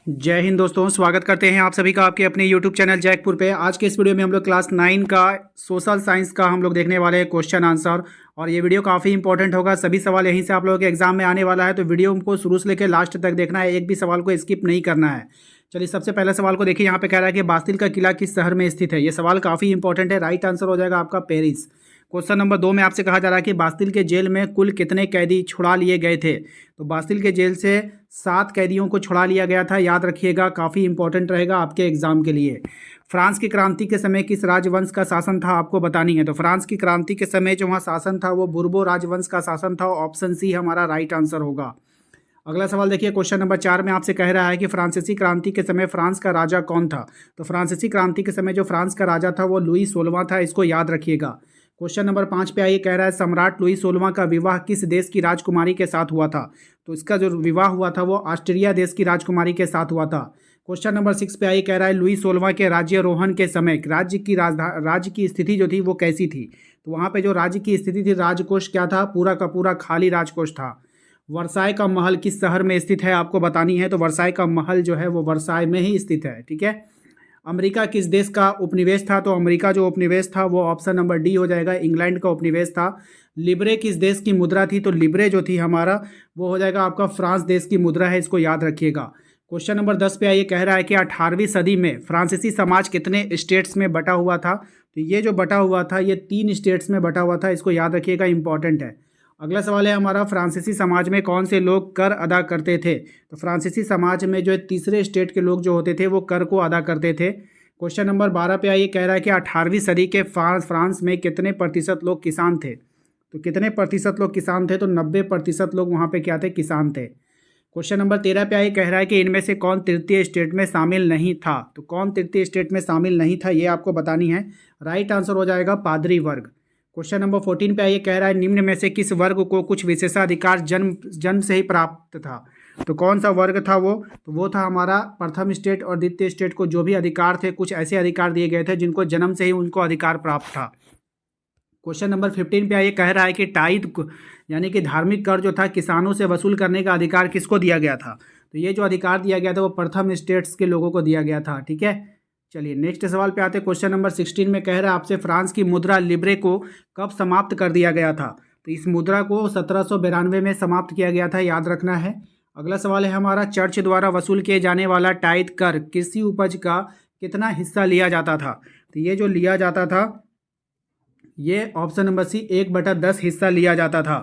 जय हिंद दोस्तों, स्वागत करते हैं आप सभी का आपके अपने YouTube चैनल जैकपुर पे। आज के इस वीडियो में हम लोग क्लास 9 का सोशल साइंस का हम लोग देखने वाले हैं क्वेश्चन आंसर। और ये वीडियो काफ़ी इंपॉर्टेंट होगा, सभी सवाल यहीं से आप लोगों के एग्जाम में आने वाला है, तो वीडियो को शुरू से लेकर लास्ट तक देखना है, एक भी सवाल को स्किप नहीं करना है। चलिए सबसे पहले सवाल को देखिए। यहाँ पे कह रहा है कि बास्तिल का किला किस शहर में स्थित है। ये सवाल काफ़ी इंपॉर्टेंट है। राइट आंसर हो जाएगा आपका पेरिस। क्वेश्चन नंबर 2 में आपसे कहा जा रहा है कि बास्तिल के जेल में कुल कितने कैदी छुड़ा लिए गए थे। तो बास्तिल के जेल से 7 कैदियों को छुड़ा लिया गया था, याद रखिएगा, काफ़ी इंपॉर्टेंट रहेगा आपके एग्जाम के लिए। फ्रांस की क्रांति के समय किस राजवंश का शासन था, आपको बतानी है। तो फ्रांस की क्रांति के समय जो वहाँ शासन था वो बुर्बो राजवंश का शासन था। ऑप्शन सी हमारा राइट आंसर होगा। अगला सवाल देखिए। क्वेश्चन नंबर 4 में आपसे कह रहा है कि फ्रांसीसी क्रांति के समय फ्रांस का राजा कौन था। तो फ्रांसीसी क्रांति के समय जो फ्रांस का राजा था वो लुई 16वां था, इसको याद रखिएगा। क्वेश्चन नंबर 5 पे आइए। कह रहा है सम्राट लुई 16वां का विवाह किस देश की राजकुमारी के साथ हुआ था। तो इसका जो विवाह हुआ था वो ऑस्ट्रिया देश की राजकुमारी के साथ हुआ था। क्वेश्चन नंबर 6 पे आइए। कह रहा है लुई 16वां के राज्यारोहण के समय राज्य की स्थिति जो थी वो कैसी थी। तो वहाँ पे जो राज्य की स्थिति थी, राजकोष क्या था, पूरा का पूरा खाली राजकोष था। वर्साय का महल किस शहर में स्थित है, आपको बतानी है। तो वर्साय का महल जो है वो वर्साय में ही स्थित है, ठीक है। अमेरिका किस देश का उपनिवेश था। तो अमेरिका जो उपनिवेश था वो ऑप्शन नंबर डी हो जाएगा, इंग्लैंड का उपनिवेश था। लिब्रे किस देश की मुद्रा थी। तो लिब्रे जो थी हमारा वो हो जाएगा आपका फ्रांस देश की मुद्रा है, इसको याद रखिएगा। क्वेश्चन नंबर 10 पे आइए। कह रहा है कि 18वीं सदी में फ्रांसीसी समाज कितने स्टेट्स में बटा हुआ था। तो ये जो बटा हुआ था ये 3 स्टेट्स में बटा हुआ था, इसको याद रखिएगा, इंपॉर्टेंट है। अगला सवाल है हमारा, फ्रांसीसी समाज में कौन से लोग कर अदा करते थे। तो फ्रांसीसी समाज में जो तीसरे स्टेट के लोग जो होते थे वो कर को अदा करते थे। क्वेश्चन नंबर 12 पे आइए। कह रहा है कि 18वीं सदी के फ्रांस में कितने प्रतिशत लोग किसान थे। तो कितने प्रतिशत लोग किसान थे। तो 90% लोग वहाँ पे क्या थे, किसान थे। क्वेश्चन नंबर 13 पे आइए। कह रहा है कि इनमें से कौन तृतीय स्टेट में शामिल नहीं था। तो कौन तृतीय स्टेट में शामिल नहीं था ये आपको बतानी है। राइट आंसर हो जाएगा पादरी वर्ग। क्वेश्चन नंबर 14 पे आइए। कह रहा है निम्न में से किस वर्ग को कुछ विशेषाधिकार जन्म जन्म से ही प्राप्त था। तो कौन सा वर्ग था वो। तो वो था हमारा प्रथम स्टेट और द्वितीय स्टेट को जो भी अधिकार थे, कुछ ऐसे अधिकार दिए गए थे जिनको जन्म से ही उनको अधिकार प्राप्त था। क्वेश्चन नंबर 15 पे आइए। कह रहा है कि टाइद यानी कि धार्मिक कर जो था किसानों से वसूल करने का अधिकार किसको दिया गया था। तो ये जो अधिकार दिया गया था वो प्रथम स्टेट्स के लोगों को दिया गया था, ठीक है। चलिए नेक्स्ट सवाल पे आते हैं। क्वेश्चन नंबर 16 में कह रहा है आपसे फ्रांस की मुद्रा लिब्रे को कब समाप्त कर दिया गया था। तो इस मुद्रा को 1792 में समाप्त किया गया था, याद रखना है। अगला सवाल है हमारा, चर्च द्वारा वसूल किए जाने वाला टाइद कर कृषि उपज का कितना हिस्सा लिया जाता था। तो ये जो लिया जाता था ये ऑप्शन नंबर सी 1/10 हिस्सा लिया जाता था,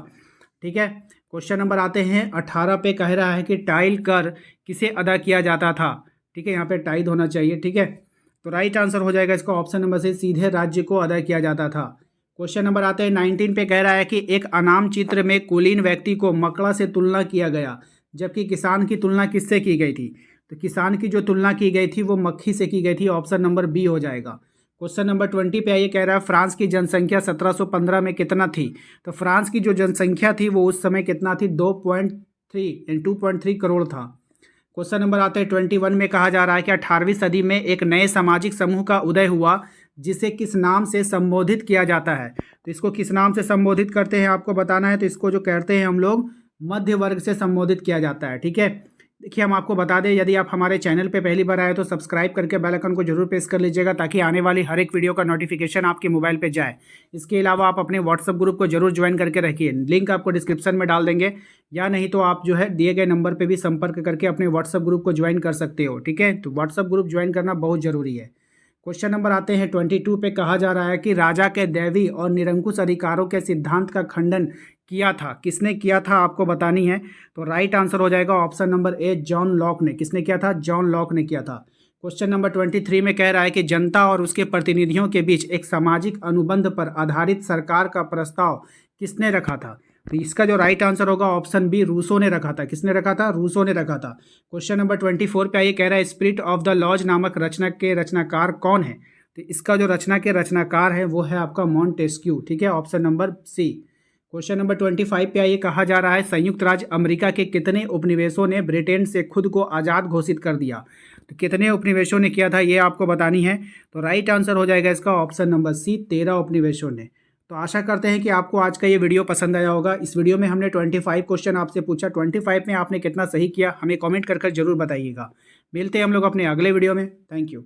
ठीक है। क्वेश्चन नंबर आते हैं 18 पे। कह रहा है कि टाइल कर किसे अदा किया जाता था, ठीक है। यहाँ पे टाइद होना चाहिए, ठीक है। तो राइट आंसर हो जाएगा इसका ऑप्शन नंबर सी, सीधे राज्य को अदा किया जाता था। क्वेश्चन नंबर आते हैं 19 पे। कह रहा है कि एक अनाम चित्र में कुलीन व्यक्ति को मकड़ा से तुलना किया गया, जबकि किसान की तुलना किससे की गई थी। तो किसान की जो तुलना की गई थी वो मक्खी से की गई थी, ऑप्शन नंबर बी हो जाएगा। क्वेश्चन नंबर 20 पे आइए। कह रहा है फ्रांस की जनसंख्या 1715 में कितना थी। तो फ्रांस की जो जनसंख्या थी वो उस समय कितना थी, 2.3 करोड़ था। क्वेश्चन नंबर आते हैं 21 में। कहा जा रहा है कि 18वीं सदी में एक नए सामाजिक समूह का उदय हुआ जिसे किस नाम से संबोधित किया जाता है। तो इसको किस नाम से संबोधित करते हैं आपको बताना है। तो इसको जो कहते हैं हम लोग मध्य वर्ग से संबोधित किया जाता है, ठीक है। देखिए हम आपको बता दें, यदि आप हमारे चैनल पे पहली बार आए तो सब्सक्राइब करके बेल आइकन को जरूर प्रेस कर लीजिएगा ताकि आने वाली हर एक वीडियो का नोटिफिकेशन आपके मोबाइल पे जाए। इसके अलावा आप अपने व्हाट्सअप ग्रुप को जरूर ज्वाइन करके रखिए, लिंक आपको डिस्क्रिप्शन में डाल देंगे, या नहीं तो आप जो है दिए गए नंबर पर भी संपर्क करके अपने व्हाट्सअप ग्रुप को ज्वाइन कर सकते हो, ठीक है। तो व्हाट्सअप ग्रुप ज्वाइन करना बहुत जरूरी है। क्वेश्चन नंबर आते हैं 22 पे। कहा जा रहा है कि राजा के दैवी और निरंकुश अधिकारों के सिद्धांत का खंडन किया था, किसने किया था आपको बतानी है। तो राइट आंसर हो जाएगा option number A, John Locke ने। किसने किया था, जॉन लॉक ने किया था। क्वेश्चन नंबर 23 में कह रहा है कि जनता और उसके प्रतिनिधियों के बीच एक सामाजिक अनुबंध पर आधारित सरकार का प्रस्ताव किसने रखा था। तो इसका जो राइट आंसर होगा ऑप्शन बी, रूसो ने रखा था। किसने रखा था, रूसो ने रखा था। क्वेश्चन नंबर 24 पे आइए। कह रहा है स्पिरिट ऑफ द लॉज नामक रचना के रचनाकार कौन है। तो इसका जो रचना के रचनाकार है वो है आपका मॉन्टेस्क्यू, ठीक है, option number C. Question number 25 पे आइए। कहा जा रहा है संयुक्त राज्य अमेरिका के कितने उपनिवेशों ने ब्रिटेन से खुद को आज़ाद घोषित कर दिया। तो कितने उपनिवेशों ने किया था ये आपको बतानी है। तो राइट आंसर हो जाएगा इसका ऑप्शन नंबर सी, 13 उपनिवेशों ने। तो आशा करते हैं कि आपको आज का ये वीडियो पसंद आया होगा। इस वीडियो में हमने 25 क्वेश्चन आपसे पूछा, 25 में आपने कितना सही किया हमें कमेंट कर जरूर बताइएगा। मिलते हैं हम लोग अपने अगले वीडियो में। Thank you.